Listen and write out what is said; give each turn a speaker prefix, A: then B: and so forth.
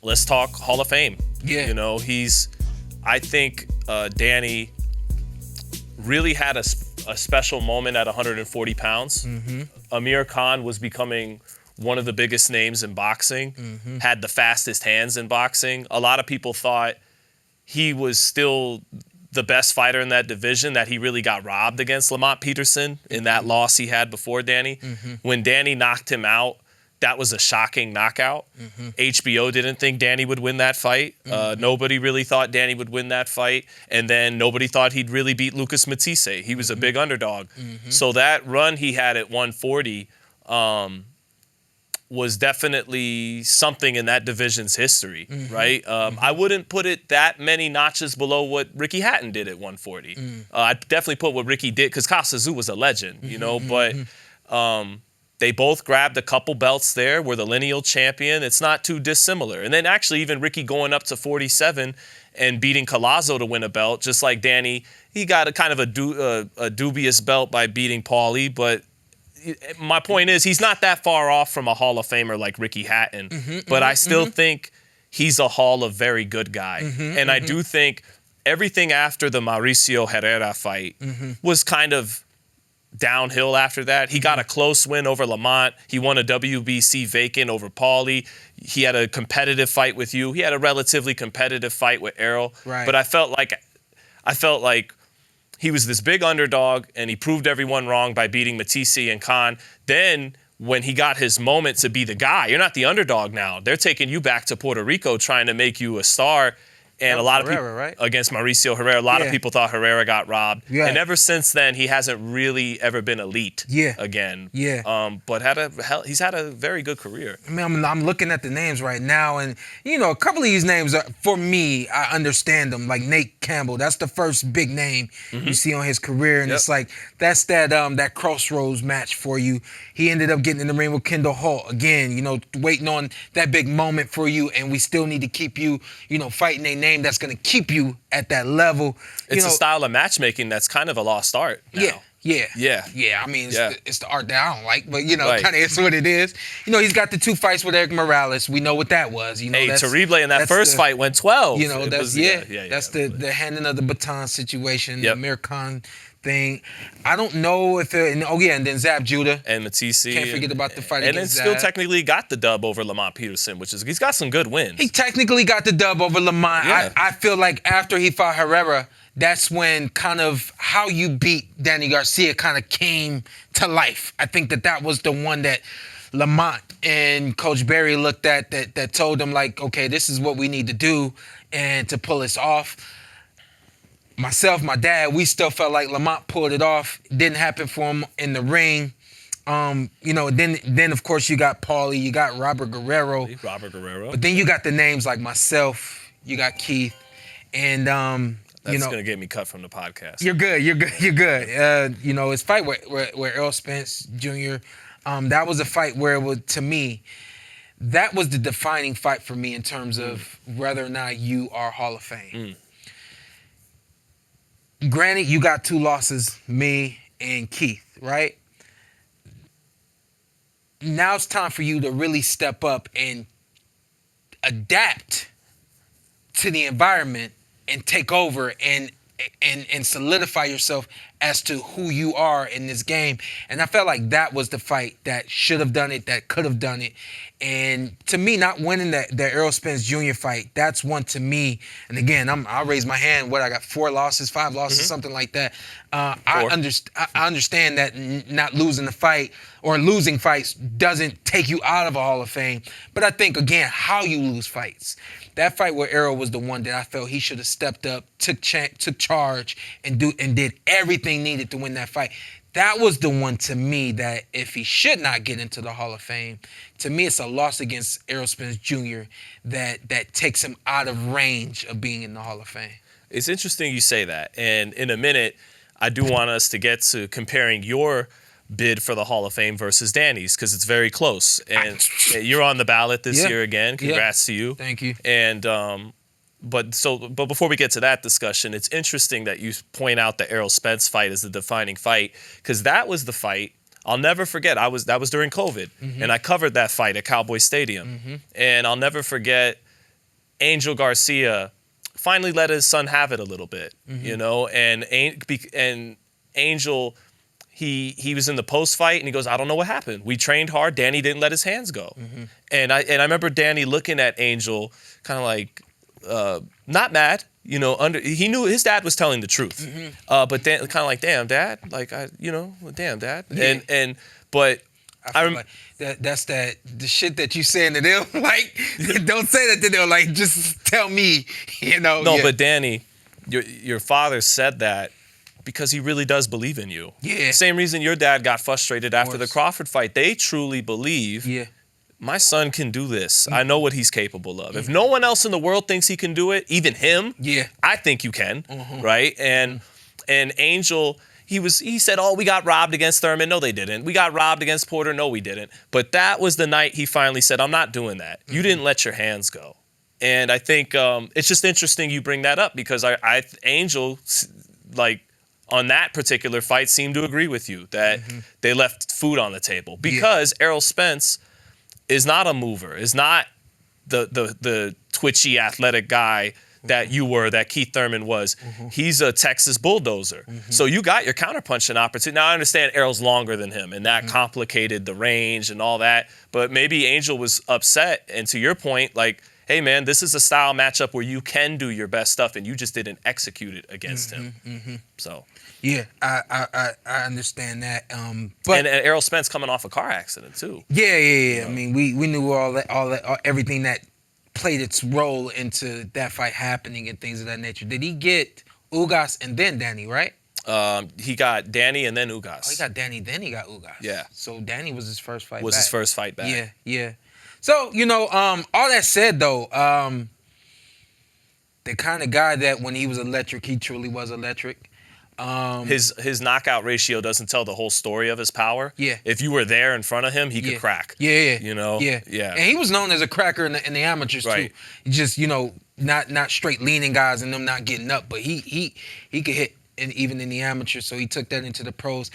A: let's talk Hall of Fame.
B: Yeah.
A: You know, I think Danny really had a special moment at 140 pounds. Amir Khan was becoming one of the biggest names in boxing, had the fastest hands in boxing. A lot of people thought he was still the best fighter in that division, that he really got robbed against Lamont Peterson in that loss he had before Danny. When Danny knocked him out, that was a shocking knockout. HBO didn't think Danny would win that fight. Nobody really thought Danny would win that fight. And then nobody thought he'd really beat Lucas Matisse. He was a big underdog. So that run he had at 140 was definitely something in that division's history, right? I wouldn't put it that many notches below what Ricky Hatton did at 140. I'd definitely put what Ricky did, because Kostya Tszyu was a legend, you know, but they both grabbed a couple belts there, were the lineal champion. It's not too dissimilar. And then actually even Ricky going up to 47 and beating Collazo to win a belt, just like Danny, he got a kind of a dubious belt by beating Paulie, but my point is, he's not that far off from a Hall of Famer like Ricky Hatton, but I still think he's a Hall of very good guy. And I do think everything after the Mauricio Herrera fight was kind of downhill after that. He got a close win over Lamont. He won a WBC vacant over Paulie. He had a competitive fight with you. He had a relatively competitive fight with Errol.
B: Right.
A: But I felt like he was this big underdog, and he proved everyone wrong by beating Matisse and Khan. Then, when he got his moment to be the guy, you're not the underdog now. They're taking you back to Puerto Rico, trying to make you a star. And a lot of people,
B: right?
A: Against Mauricio Herrera, a lot of people thought Herrera got robbed.
B: Yeah.
A: And ever since then, he hasn't really ever been elite again.
B: Yeah.
A: But he's had a very good career.
B: I mean, I'm looking at the names right now, and, you know, a couple of these names, for me, I understand them. Like Nate Campbell, that's the first big name you see on his career, and it's like, that's that crossroads match for you. He ended up getting in the ring with Kendall Holt. Again, you know, waiting on that big moment for you, and we still need to keep you, you know, fighting a name that's going to keep you at that level.
A: It's a style of matchmaking that's kind of a lost art now.
B: Yeah. I mean, it's the art that I don't like, but, you know, kind of it's what it is. You know, he's got the 2 fights with Eric Morales. We know what that was. You know,
A: Terrible in that first fight went 12.
B: You know, that's the handing of the baton situation, the Amir Khan thing. I don't know if and then Zab Judah.
A: And Matisse.
B: Can't forget about the fight
A: against
B: against
A: Zab. And then still technically got the dub over Lamont Peterson, he's got some good wins.
B: He technically got the dub over Lamont.
A: Yeah.
B: I feel like after he fought Herrera, that's when kind of how you beat Danny Garcia kind of came to life. I think that was the one that Lamont and Coach Barry looked at that told him, like, okay, this is what we need to do and to pull this off. Myself, my dad, we still felt like Lamont pulled it off. It didn't happen for him in the ring. You know, then of course you got Paulie, you got Robert Guerrero. But then you got the names like myself, you got Keith, and
A: that's gonna get me cut from the podcast.
B: You're good. You know, his fight where Errol Spence Jr. That was a fight where it was, to me, that was the defining fight for me in terms of whether or not you are Hall of Fame. Granted, you got 2 losses, me and Keith, right? Now it's time for you to really step up and adapt to the environment and take over and solidify yourself as to who you are in this game. And I felt like that was the fight that should have done it, that could have done it. And to me, not winning the Errol Spence Jr. fight, that's one to me. And again, I'll raise my hand. I got 4 losses, 5 losses, something like that. I understand that not losing the fight or losing fights doesn't take you out of a Hall of Fame. But I think, again, how you lose fights. That fight where Errol was the one that I felt he should have stepped up, took charge, and did everything needed to win that fight. That was the one to me that if he should not get into the Hall of Fame, to me it's a loss against Errol Spence Jr. that takes him out of range of being in the Hall of Fame.
A: It's interesting you say that. And in a minute, I do want us to get to comparing your bid for the Hall of Fame versus Danny's, because it's very close. And you're on the ballot this year again. Congrats to you.
B: Thank you.
A: And but before we get to that discussion, it's interesting that you point out the Errol Spence fight as the defining fight, because that was the fight I'll never forget. That was during COVID, and I covered that fight at Cowboy Stadium. And I'll never forget Angel Garcia finally let his son have it a little bit, you know, and Angel, he was in the post fight and he goes, I don't know what happened. We trained hard. Danny didn't let his hands go, and I remember Danny looking at Angel, kind of like not mad, you know. He knew his dad was telling the truth, but then kind of like, damn, Dad, like damn, Dad, but.
B: I feel like that's the shit that you saying to them. Like, don't say that to them. Like, just tell me, you know.
A: No, but Danny, your father said that because he really does believe in you.
B: Yeah.
A: Same reason your dad got frustrated after the Crawford fight. They truly believe.
B: Yeah.
A: My son can do this. I know what he's capable of. If no one else in the world thinks he can do it, even him, I think you can, right? And Angel. He said, oh, we got robbed against Thurman. No, they didn't. We got robbed against Porter. No, we didn't. But that was the night he finally said, I'm not doing that. You didn't let your hands go. And I think it's just interesting you bring that up because Angel, like, on that particular fight, seemed to agree with you that they left food on the table. Because Errol Spence is not a mover, is not the twitchy, athletic guy that you were, that Keith Thurman was. He's a Texas bulldozer. So you got your counterpunching opportunity. Now, I understand Errol's longer than him, and that complicated the range and all that. But maybe Angel was upset. And to your point, like, hey, man, this is a style matchup where you can do your best stuff, and you just didn't execute it against him. So.
B: Yeah, I understand that. But
A: and Errol Spence coming off a car accident, too.
B: Yeah. You know? I mean, we knew all that, everything that played its role into that fight happening and things of that nature. Did he get Ugas and then Danny, right?
A: He got Danny and then Ugas.
B: Oh, he got Danny, then he got Ugas.
A: Yeah.
B: So Danny was his first fight
A: his first fight back.
B: Yeah. So, you know, all that said, though, the kind of guy that when he was electric, he truly was electric.
A: His knockout ratio doesn't tell the whole story of his power.
B: Yeah.
A: If you were there in front of him, he could crack.
B: Yeah.
A: You know?
B: Yeah. And he was known as a cracker in the amateurs too. Just, you know, not straight leaning guys and them not getting up, but he could hit even in the amateurs, so he took that into the pros.